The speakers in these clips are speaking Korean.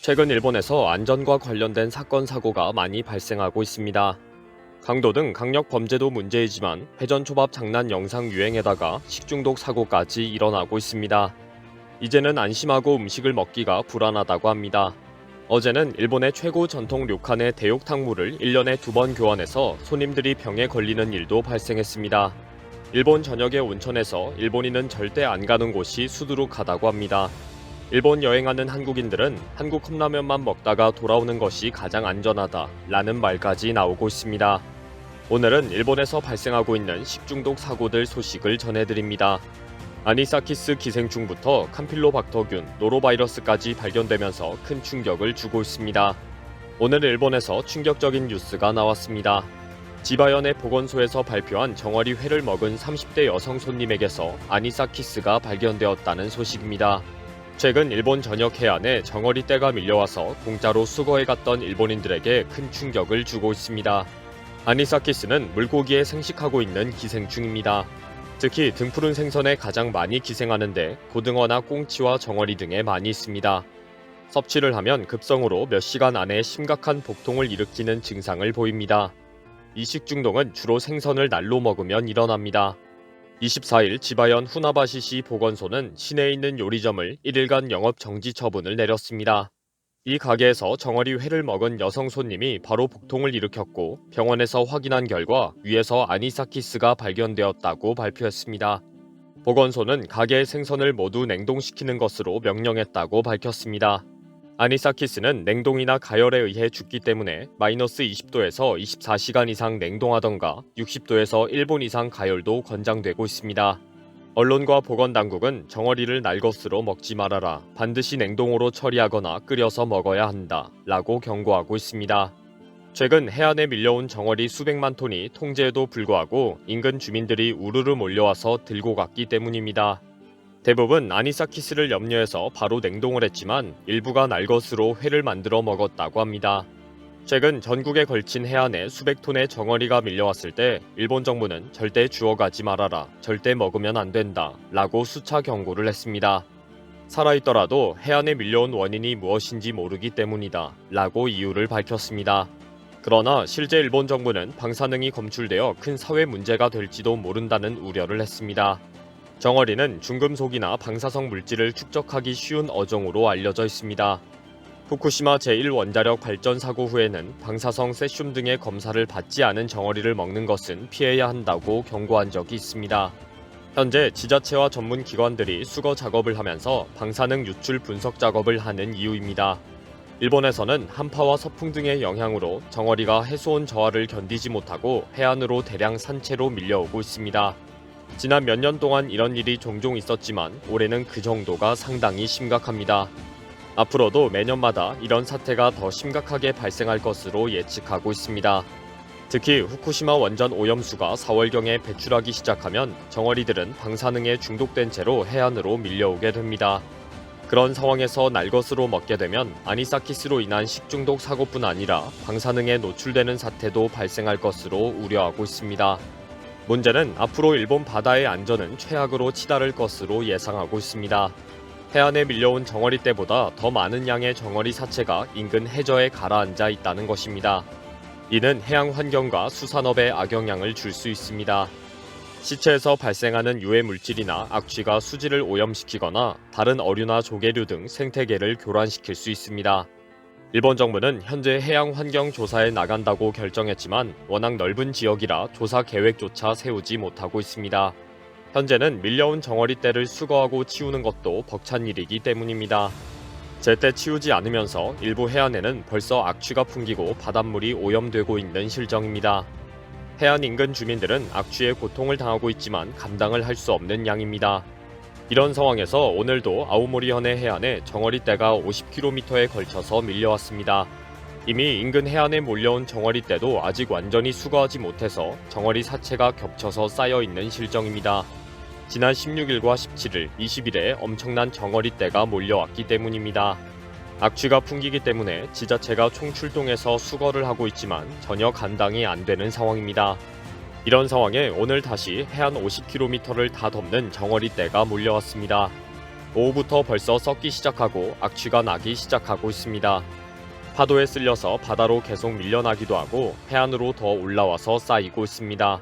최근 일본에서 안전과 관련된 사건 사고가 많이 발생하고 있습니다. 강도 등 강력 범죄도 문제이지만 회전초밥 장난 영상 유행에다가 식중독 사고까지 일어나고 있습니다. 이제는 안심하고 음식을 먹기가 불안하다고 합니다. 어제는 일본의 최고 전통 료칸의 대욕탕물을 1년에 2번 교환해서 손님들이 병에 걸리는 일도 발생했습니다. 일본 전역의 온천에서 일본인은 절대 안 가는 곳이 수두룩하다고 합니다. 일본 여행하는 한국인들은 한국 컵라면만 먹다가 돌아오는 것이 가장 안전하다라는 말까지 나오고 있습니다. 오늘은 일본에서 발생하고 있는 식중독 사고들 소식을 전해드립니다. 아니사키스 기생충부터 캄필로박터균, 노로바이러스까지 발견되면서 큰 충격을 주고 있습니다. 오늘 일본에서 충격적인 뉴스가 나왔습니다. 지바현의 보건소에서 발표한 정어리 회를 먹은 30대 여성 손님에게서 아니사키스가 발견되었다는 소식입니다. 최근 일본 전역 해안에 정어리 떼가 밀려와서 공짜로 수거해 갔던 일본인들에게 큰 충격을 주고 있습니다. 아니사키스는 물고기에 생식하고 있는 기생충입니다. 특히 등푸른 생선에 가장 많이 기생하는데 고등어나 꽁치와 정어리 등에 많이 있습니다. 섭취를 하면 급성으로 몇 시간 안에 심각한 복통을 일으키는 증상을 보입니다. 이 식중독은 주로 생선을 날로 먹으면 일어납니다. 24일 지바현 후나바시시 보건소는 시내에 있는 요리점을 1일간 영업 정지 처분을 내렸습니다. 이 가게에서 정어리 회를 먹은 여성 손님이 바로 복통을 일으켰고 병원에서 확인한 결과 위에서 아니사키스가 발견되었다고 발표했습니다. 보건소는 가게의 생선을 모두 냉동시키는 것으로 명령했다고 밝혔습니다. 아니사키스는 냉동이나 가열에 의해 죽기 때문에 마이너스 20도에서 24시간 이상 냉동하던가 60도에서 1분 이상 가열도 권장되고 있습니다. 언론과 보건당국은 정어리를 날것으로 먹지 말아라, 반드시 냉동으로 처리하거나 끓여서 먹어야 한다 라고 경고하고 있습니다. 최근 해안에 밀려온 정어리 수백만 톤이 통제에도 불구하고 인근 주민들이 우르르 몰려와서 들고 갔기 때문입니다. 대부분 아니사키스를 염려해서 바로 냉동을 했지만 일부가 날것으로 회를 만들어 먹었다고 합니다. 최근 전국에 걸친 해안에 수백 톤의 정어리가 밀려왔을 때 일본 정부는 절대 주워가지 말아라, 절대 먹으면 안 된다 라고 수차 경고를 했습니다. 살아있더라도 해안에 밀려온 원인이 무엇인지 모르기 때문이다 라고 이유를 밝혔습니다. 그러나 실제 일본 정부는 방사능이 검출되어 큰 사회 문제가 될지도 모른다는 우려를 했습니다. 정어리는 중금속이나 방사성 물질을 축적하기 쉬운 어종으로 알려져 있습니다. 후쿠시마 제1원자력 발전 사고 후에는 방사성 세슘 등의 검사를 받지 않은 정어리를 먹는 것은 피해야 한다고 경고한 적이 있습니다. 현재 지자체와 전문 기관들이 수거 작업을 하면서 방사능 유출 분석 작업을 하는 이유입니다. 일본에서는 한파와 서풍 등의 영향으로 정어리가 해수온 저하를 견디지 못하고 해안으로 대량 산채로 밀려오고 있습니다. 지난 몇 년 동안 이런 일이 종종 있었지만 올해는 그 정도가 상당히 심각합니다. 앞으로도 매년마다 이런 사태가 더 심각하게 발생할 것으로 예측하고 있습니다. 특히 후쿠시마 원전 오염수가 4월경에 배출하기 시작하면 정어리들은 방사능에 중독된 채로 해안으로 밀려오게 됩니다. 그런 상황에서 날것으로 먹게 되면 아니사키스로 인한 식중독 사고뿐 아니라 방사능에 노출되는 사태도 발생할 것으로 우려하고 있습니다. 문제는 앞으로 일본 바다의 안전은 최악으로 치달을 것으로 예상하고 있습니다. 해안에 밀려온 정어리 떼보다 더 많은 양의 정어리 사체가 인근 해저에 가라앉아 있다는 것입니다. 이는 해양 환경과 수산업에 악영향을 줄 수 있습니다. 시체에서 발생하는 유해 물질이나 악취가 수질을 오염시키거나 다른 어류나 조개류 등 생태계를 교란시킬 수 있습니다. 일본 정부는 현재 해양 환경 조사에 나간다고 결정했지만 워낙 넓은 지역이라 조사 계획조차 세우지 못하고 있습니다. 현재는 밀려온 정어리 떼를 수거하고 치우는 것도 벅찬 일이기 때문입니다. 제때 치우지 않으면서 일부 해안에는 벌써 악취가 풍기고 바닷물이 오염되고 있는 실정입니다. 해안 인근 주민들은 악취에 고통을 당하고 있지만 감당을 할 수 없는 양입니다. 이런 상황에서 오늘도 아오모리현의 해안에 정어리 떼가 50km에 걸쳐서 밀려왔습니다. 이미 인근 해안에 몰려온 정어리 떼도 아직 완전히 수거하지 못해서 정어리 사체가 겹쳐서 쌓여 있는 실정입니다. 지난 16일과 17일, 20일에 엄청난 정어리 떼가 몰려왔기 때문입니다. 악취가 풍기기 때문에 지자체가 총출동해서 수거를 하고 있지만 전혀 감당이 안 되는 상황입니다. 이런 상황에 오늘 다시 해안 50km를 다 덮는 정어리 떼가 몰려왔습니다. 오후부터 벌써 썩기 시작하고 악취가 나기 시작하고 있습니다. 파도에 쓸려서 바다로 계속 밀려나기도 하고 해안으로 더 올라와서 쌓이고 있습니다.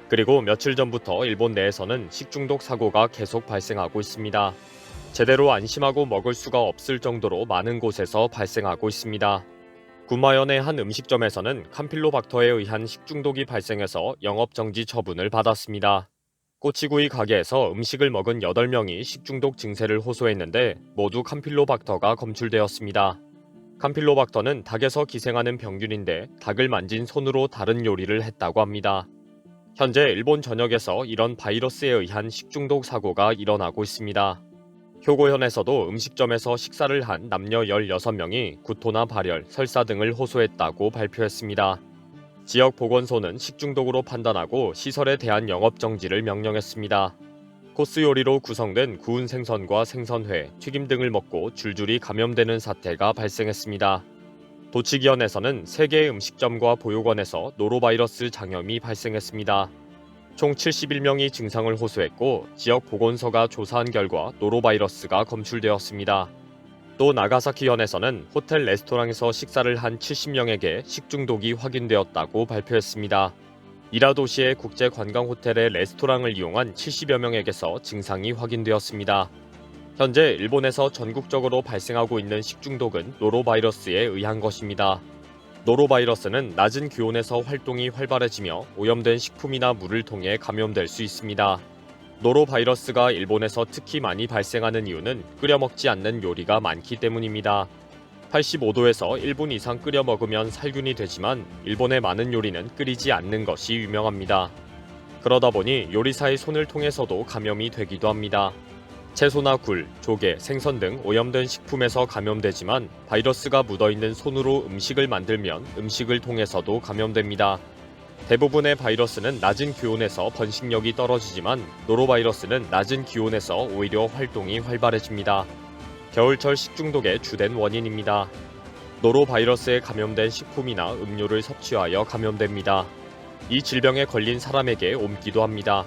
그리고 며칠 전부터 일본 내에서는 식중독 사고가 계속 발생하고 있습니다. 제대로 안심하고 먹을 수가 없을 정도로 많은 곳에서 발생하고 있습니다. 구마현의 한 음식점에서는 캄필로박터에 의한 식중독이 발생해서 영업정지 처분을 받았습니다. 꼬치구이 가게에서 음식을 먹은 8명이 식중독 증세를 호소했는데 모두 캄필로박터가 검출되었습니다. 캄필로박터는 닭에서 기생하는 병균인데 닭을 만진 손으로 다른 요리를 했다고 합니다. 현재 일본 전역에서 이런 바이러스에 의한 식중독 사고가 일어나고 있습니다. 효고현에서도 음식점에서 식사를 한 남녀 16명이 구토나 발열, 설사 등을 호소했다고 발표했습니다. 지역 보건소는 식중독으로 판단하고 시설에 대한 영업정지를 명령했습니다. 코스 요리로 구성된 구운 생선과 생선회, 튀김 등을 먹고 줄줄이 감염되는 사태가 발생했습니다. 도치기현에서는 3개의 음식점과 보육원에서 노로바이러스 장염이 발생했습니다. 총 71명이 증상을 호소했고 지역 보건소가 조사한 결과 노로바이러스가 검출되었습니다. 또 나가사키현에서는 호텔 레스토랑에서 식사를 한 70명에게 식중독이 확인되었다고 발표했습니다. 이라도시의 국제관광호텔의 레스토랑을 이용한 70여 명에게서 증상이 확인되었습니다. 현재 일본에서 전국적으로 발생하고 있는 식중독은 노로바이러스에 의한 것입니다. 노로바이러스는 낮은 기온에서 활동이 활발해지며 오염된 식품이나 물을 통해 감염될 수 있습니다. 노로바이러스가 일본에서 특히 많이 발생하는 이유는 끓여 먹지 않는 요리가 많기 때문입니다. 85도에서 1분 이상 끓여 먹으면 살균이 되지만 일본의 많은 요리는 끓이지 않는 것이 유명합니다. 그러다 보니 요리사의 손을 통해서도 감염이 되기도 합니다. 채소나 굴, 조개, 생선 등 오염된 식품에서 감염되지만 바이러스가 묻어있는 손으로 음식을 만들면 음식을 통해서도 감염됩니다. 대부분의 바이러스는 낮은 기온에서 번식력이 떨어지지만 노로바이러스는 낮은 기온에서 오히려 활동이 활발해집니다. 겨울철 식중독의 주된 원인입니다. 노로바이러스에 감염된 식품이나 음료를 섭취하여 감염됩니다. 이 질병에 걸린 사람에게 옮기도 합니다.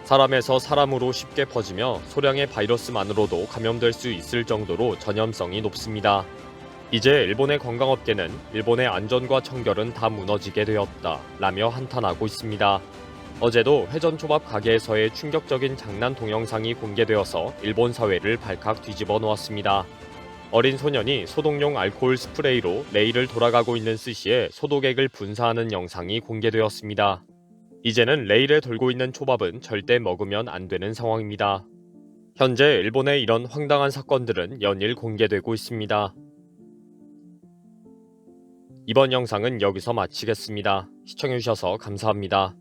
사람에서 사람으로 쉽게 퍼지며 소량의 바이러스만으로도 감염될 수 있을 정도로 전염성이 높습니다. 이제 일본의 관광업계는 일본의 안전과 청결은 다 무너지게 되었다 라며 한탄하고 있습니다. 어제도 회전초밥 가게에서의 충격적인 장난 동영상이 공개되어서 일본 사회를 발칵 뒤집어 놓았습니다. 어린 소년이 소독용 알코올 스프레이로 레일을 돌아가고 있는 스시에 소독액을 분사하는 영상이 공개되었습니다. 이제는 레일에 돌고 있는 초밥은 절대 먹으면 안 되는 상황입니다. 현재 일본의 이런 황당한 사건들은 연일 공개되고 있습니다. 이번 영상은 여기서 마치겠습니다. 시청해주셔서 감사합니다.